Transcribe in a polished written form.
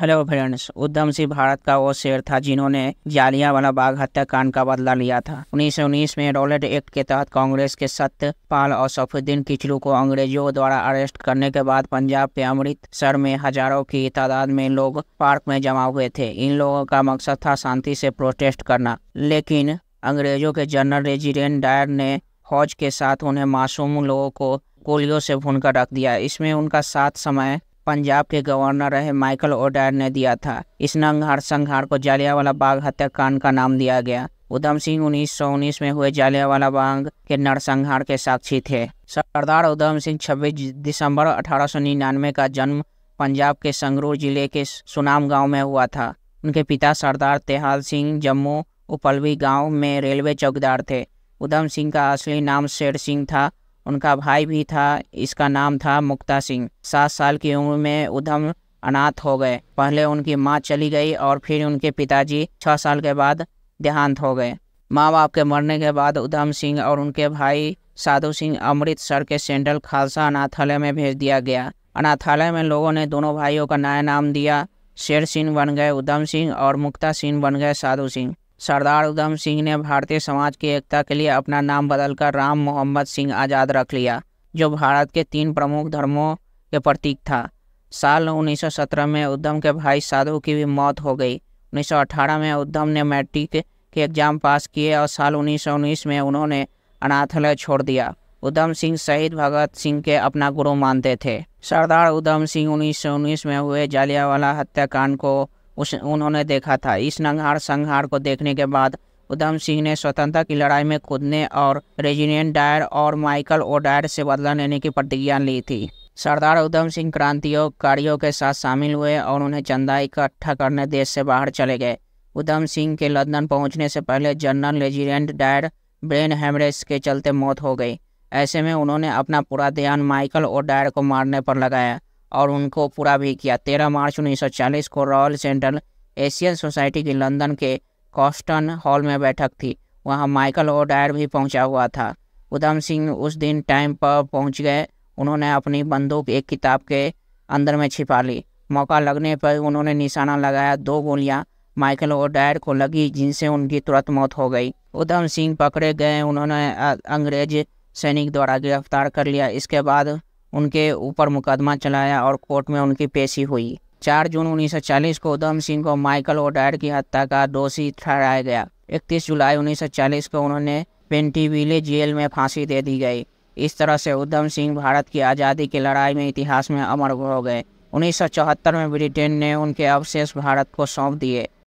Hello friends. Udham Singh Bharat का वो शेर था जिन्होंने जालियांवाला बाग हत्याकांड का बदला लिया था। 1919 में रॉलेट एक्ट के तहत कांग्रेस के सत्यपाल और सैफुद्दीन किचलू को अंग्रेजों द्वारा अरेस्ट करने के बाद पंजाब के अमृतसर में हजारों की तादाद में लोग पार्क में जमा हुए थे। इन लोगों का मकसद था शांति से प्रोटेस्ट करना, लेकिन अंग्रेजों के जनरल रेजिडेंट डायर ने फौज के साथ उन्हें मासूम लोगों को गोलियों से भूनकर रख दिया। इसमें उनका साथ समय पंजाब के गवर्नर रहे माइकल ओडायर ने दिया था। इस संहार को जालियांवाला बाग हत्याकांड का नाम दिया गया। उधम सिंह 1919 में हुए जालियांवाला बाग के नरसंहार के साक्षी थे। सरदार उधम सिंह 26 दिसंबर 1899 का जन्म पंजाब के संगरूर जिले के सुनाम गांव में हुआ था। उनके पिता सरदार तेहाल सिंह जम्मू उपलवी गांव में रेलवे चौकीदार थे। उधम सिंह का असली नाम शेर सिंह था। उनका भाई भी था, इसका नाम था मुक्ता सिंह। 7 साल की उम्र में उधम अनाथ हो गए। पहले उनकी मां चली गई और फिर उनके पिताजी 6 साल के बाद देहांत हो गए। माँ बाप के मरने के बाद उधम सिंह और उनके भाई साधु सिंह अमृतसर के सेंट्रल खालसा अनाथालय में भेज दिया गया। अनाथालय में लोगों ने दोनों भाइयों का नया नाम दिया। शेर सिंह बन गए उधम सिंह और मुक्ता सिंह बन गए साधु सिंह। सरदार उधम सिंह ने भारतीय समाज की एकता के लिए अपना नाम बदलकर राम मोहम्मद सिंह आज़ाद रख लिया, जो भारत के 3 प्रमुख धर्मों के प्रतीक था। साल 1917 में उधम के भाई साधु की भी मौत हो गई। 1918 में उधम ने मैट्रिक के एग्जाम पास किए और साल 1919 में उन्होंने अनाथालय छोड़ दिया। उधम सिंह शहीद भगत सिंह के अपना गुरु मानते थे। सरदार उधम सिंह 1919 में हुए जालियांवाला हत्याकांड को उन्होंने देखा था। इस संहार को देखने के बाद उधम सिंह ने स्वतंत्रता की लड़ाई में कूदने और रेजिडेंट डायर और माइकल ओडायर से बदला लेने की प्रतिज्ञा ली थी। सरदार उधम सिंह क्रांतिकारियों के साथ शामिल हुए और उन्हें चंदा इकट्ठा करने देश से बाहर चले गए। उधम सिंह के लंदन पहुंचने से पहले general resident Dyer brain haemorrhage के चलते मौत हो गई। ऐसे में उन्होंने अपना पूरा ध्यान माइकल ओडायर को मारने पर लगाया और उनको पूरा भी किया। 13 मार्च 1940 को रॉयल सेंट्रल एशियन सोसाइटी की लंदन के कॉस्टन हॉल में बैठक थी। वहां माइकल ओडायर भी पहुंचा हुआ था। उधम सिंह उस दिन टाइम पर पहुंच गए। उन्होंने अपनी बंदूक एक किताब के अंदर में छिपा ली। मौका लगने पर उन्होंने निशाना लगाया। 2 गोलियां माइकल ओडायर को लगी, जिनसे उनकी तुरंत मौत हो गई। उधम सिंह पकड़े गए। उन्होंने अंग्रेज सैनिक द्वारा गिरफ्तार कर लिया। इसके बाद उनके ऊपर मुकदमा चलाया और कोर्ट में उनकी पेशी हुई। 4 जून 1940 को उधम सिंह को माइकल ओडायर की हत्या का दोषी ठहराया गया। 31 जुलाई 1940 को उन्होंने पेंटीविले जेल में फांसी दे दी गई। इस तरह से उधम सिंह भारत की आज़ादी की लड़ाई में इतिहास में अमर हो गए। 1974 में ब्रिटेन ने उनके अवशेष भारत को सौंप दिए।